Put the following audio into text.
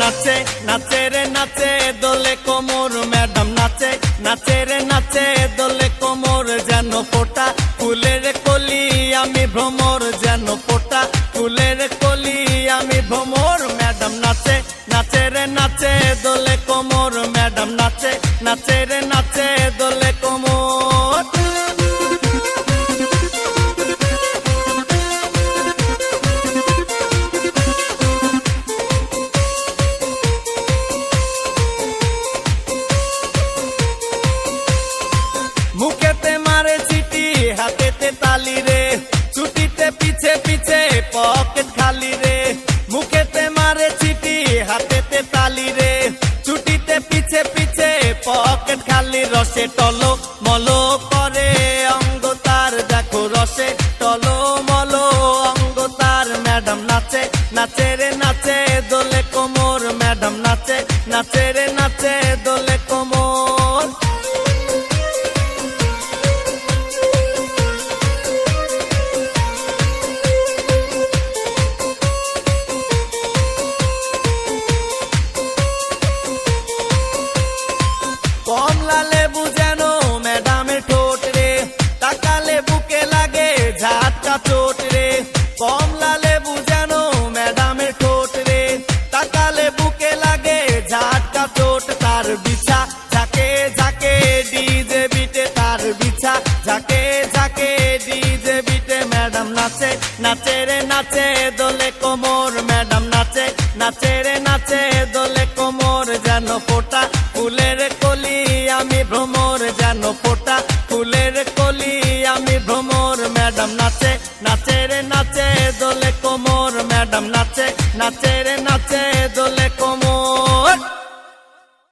নাচে নাচে রে নাচে দোলে কোমর ম্যাডাম নাচে নাচে রে নাচে দোলে কোমর যেন ফোটা ফুলের কলি আমি ভ্রমর যেন ফোটা ফুলের কলি আমি ভ্রমর ম্যাডাম নাচে নাচে রে নাচে দোলে কোমর ম্যাডাম নাচে নাচে রে নাচে দোলে কোমর মুখেতে মারে চিঠি হাতেতে তালি রে ছুটিতে পিছে পিছে পকেট খালি রে মুখেতে মারে চিঠি হাতেতে তালি রে ছুটিতে পিছে পিছে পকেট খালি রসে টলো মলো করে অঙ্গ তার দেখো রসে টলো মলো অঙ্গ তার ম্যাডাম নাচে নাচে রে নাচে দোলে কোমর ম্যাডাম নাচে নাচে রে নাচে দোলে কোমর কমলা লেবু যেন ম্যাডামের ঠোঁট রে তাকালে বুকে লাগে ঝাটকা চোট রে কমলা লেবু যেন ম্যাডামের ঠোঁট রে তাকালে বুকে লাগে ঝাটকা চোট তার বিছা ঝাঁকে ঝাঁকে ডিজে বিটে তার বিছা ঝাঁকে ঝাঁকে ডিজে বিটে ম্যাডাম নাচে নাচে রে নাচে দোলে কোমর ম্যাডাম নাচে নাচে রে নাচে দোলে কোমর যেন ফোটা ফুলের কলি আমি ভ্রমর যেন ফোটা ফুলের কলি আমি ভ্রমর ম্যাডাম নাচে নাচে রে নাচে দোলে কোমর ম্যাডাম নাচে নাচে রে নাচে দোলে